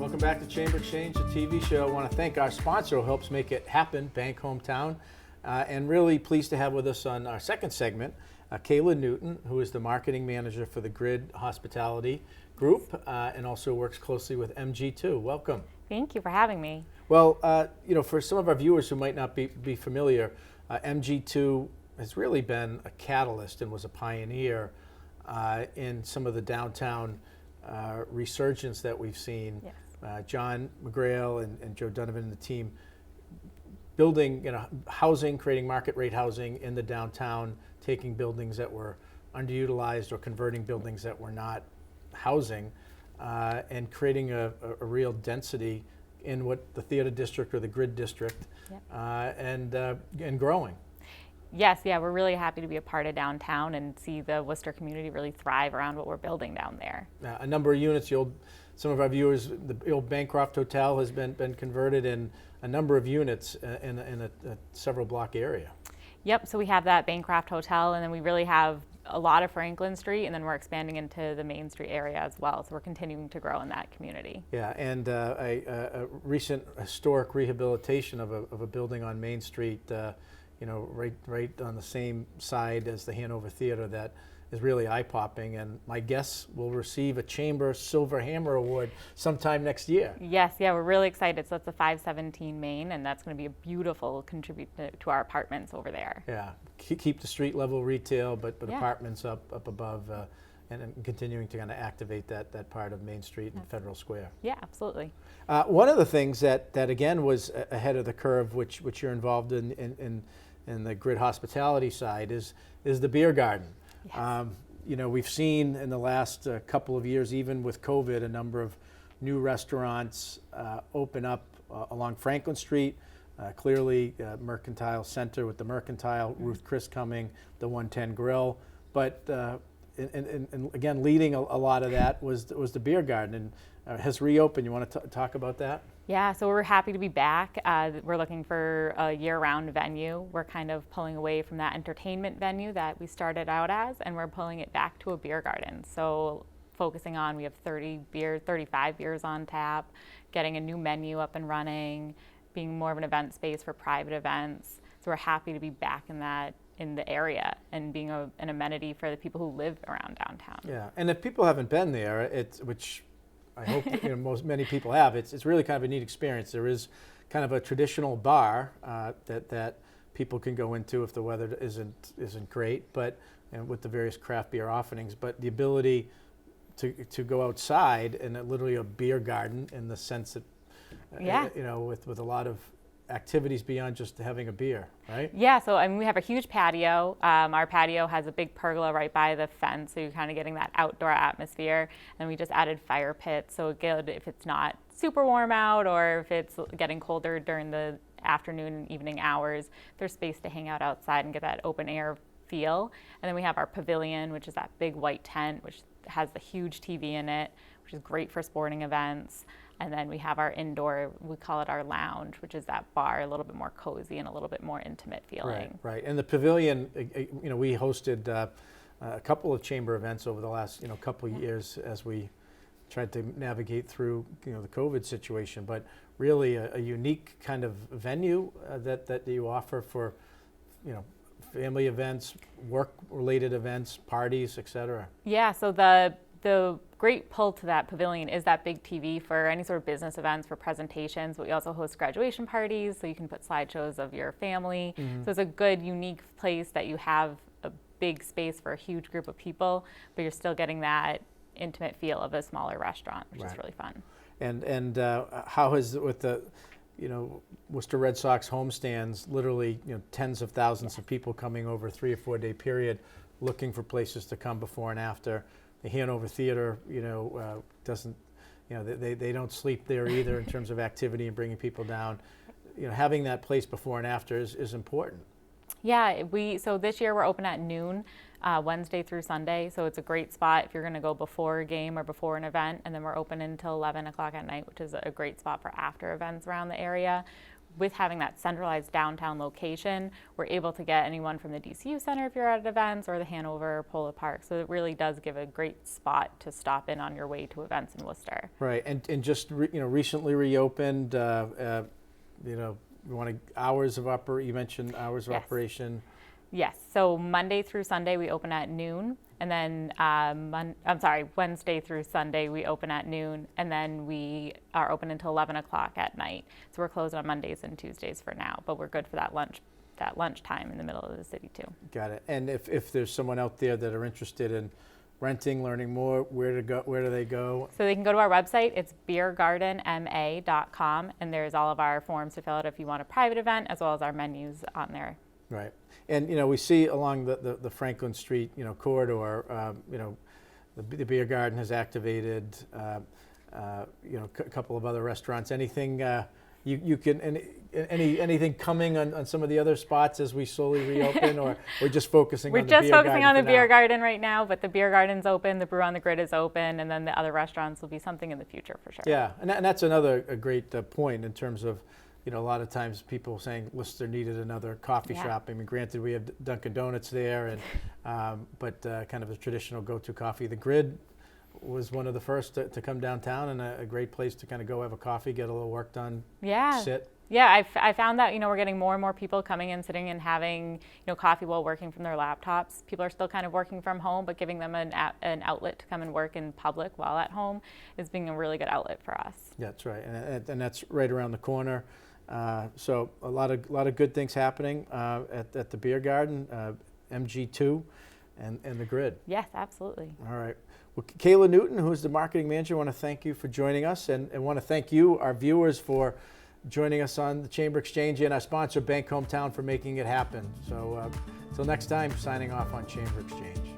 Welcome back to Chamber Exchange, the TV show. I want to thank our sponsor who helps make it happen, Bank Hometown. And really pleased to have with us on our second segment, Kayla Newton, who is the marketing manager for the Grid Hospitality Group and also works closely with MG2. Welcome. Thank you for having me. Well, for some of our viewers who might not be familiar, MG2 has really been a catalyst and was a pioneer in some of the downtown resurgence that we've seen. Yes. John McGrail and Joe Donovan and the team building housing, creating market rate housing in the downtown, taking buildings that were underutilized or converting buildings that were not housing, and creating a real density in what the theater district or the grid district, Yep. And growing. Yes, yeah, we're really happy to be a part of downtown and see the Worcester community really thrive around what we're building down there. A number of units, some of our viewers, the old Bancroft Hotel has been converted in a number of units in a several block area. Yep, so we have that Bancroft Hotel, and then we really have a lot of Franklin Street, and then we're expanding into the Main Street area as well. So we're continuing to grow in that community. Yeah, and a recent historic rehabilitation of a building on Main Street, right on the same side as the Hanover Theater, that is really eye-popping, and my guess will receive a Chamber Silver Hammer Award sometime next year. Yes, yeah, we're really excited. So it's the 517 Main, and that's going to be a beautiful contribute to our apartments over there. Yeah, keep the street level retail, but Yeah. apartments up above, and continuing to kind of activate that part of Main Street and Federal Square. Yeah, absolutely. One of the things that again was ahead of the curve, which you're involved in the Grid Hospitality side, is the beer garden. Yes. We've seen in the last couple of years, even with COVID, a number of new restaurants open up along Franklin Street. Clearly, Mercantile Center with the Mercantile, Mm-hmm. Ruth Chris coming, the 110 Grill. But and again, leading a lot of that was the beer garden, and has reopened. You want to talk about that? Yeah, so we're happy to be back. We're looking for a year-round venue. We're kind of pulling away from that entertainment venue that we started out as, and we're pulling it back to a beer garden. So focusing on, we have 35 beers on tap, getting a new menu up and running, being more of an event space for private events. So we're happy to be back in the area and being an amenity for the people who live around downtown. Yeah, and if people haven't been there, which I hope many people have. It's really kind of a neat experience. There is kind of a traditional bar that people can go into if the weather isn't great, and with the various craft beer offerings. But the ability to go outside and literally a beer garden in the sense that with a lot of activities beyond just having a beer, right? Yeah, so we have a huge patio. Our patio has a big pergola right by the fence, so you're kind of getting that outdoor atmosphere. And we just added fire pits, so good if it's not super warm out or if it's getting colder during the afternoon and evening hours. There's space to hang out outside and get that open air feel. And then we have our pavilion, which is that big white tent, which has the huge TV in it, which is great for sporting events. And then we have our indoor, we call it our lounge, which is that bar, a little bit more cozy and a little bit more intimate feeling. Right. And the pavilion, we hosted a couple of chamber events over the last, couple of years as we tried to navigate through, the COVID situation. But really a unique kind of venue that you offer for, family events, work-related events, parties, et cetera. Yeah, so the great pull to that pavilion is that big TV for any sort of business events, for presentations, but we also host graduation parties, so you can put slideshows of your family. Mm-hmm. So it's a good, unique place that you have a big space for a huge group of people, but you're still getting that intimate feel of a smaller restaurant, which is really fun. And how has, with the, Worcester Red Sox homestands, literally, tens of thousands of people coming over a 3 or 4 day period, looking for places to come before and after. The Hanover Theater, doesn't, they don't sleep there either in terms of activity and bringing people down. Having that place before and after is important. Yeah, so this year we're open at noon, Wednesday through Sunday. So it's a great spot if you're going to go before a game or before an event. And then we're open until 11 o'clock at night, which is a great spot for after events around the area. with having that centralized downtown location, we're able to get anyone from the DCU Center if you're at events, or the Hanover or Polo Park. So it really does give a great spot to stop in on your way to events in Worcester. Right, and just recently reopened. You want hours of you mentioned hours of Yes. operation. Yes, so Monday through Sunday we open at noon, and then Wednesday through Sunday we open at noon, and then we are open until 11 o'clock at night. So we're closed on Mondays and Tuesdays for now, but we're good for that lunch time in the middle of the city too. Got it. And if there's someone out there that are interested in renting, learning more, where do they go? So they can go to our website. It's beergardenma.com, and there's all of our forms to fill out if you want a private event, as well as our menus on there. Right. And we see along the Franklin Street corridor, the Beer Garden has activated a couple of other restaurants. Anything you can anything coming on some of the other spots as we slowly reopen, or we're just focusing We're on the just Beer Garden focusing on the for Beer now? Garden right now, but the Beer Garden's open, the Brew on the Grid is open, and then the other restaurants will be something in the future for sure. Yeah, and that's another great point in terms of, a lot of times people saying Worcester needed another coffee Yeah. shop. I mean, granted, we have Dunkin' Donuts there, and but kind of a traditional go-to coffee. The Grid was one of the first to come downtown, and a great place to kind of go have a coffee, get a little work done, Yeah. sit. Yeah, I found that, we're getting more and more people coming in, sitting and having, coffee while working from their laptops. People are still kind of working from home, but giving them an outlet to come and work in public while at home is being a really good outlet for us. Yeah, that's right, and that's right around the corner. So a lot of good things happening at the Beer Garden, MG2, and the Grid. Yes, absolutely. All right. Well, Kayla Newton, who's the marketing manager, I want to thank you for joining us, and want to thank you, our viewers, for joining us on the Chamber Exchange, and our sponsor, Bank Hometown, for making it happen. So until next time, signing off on Chamber Exchange.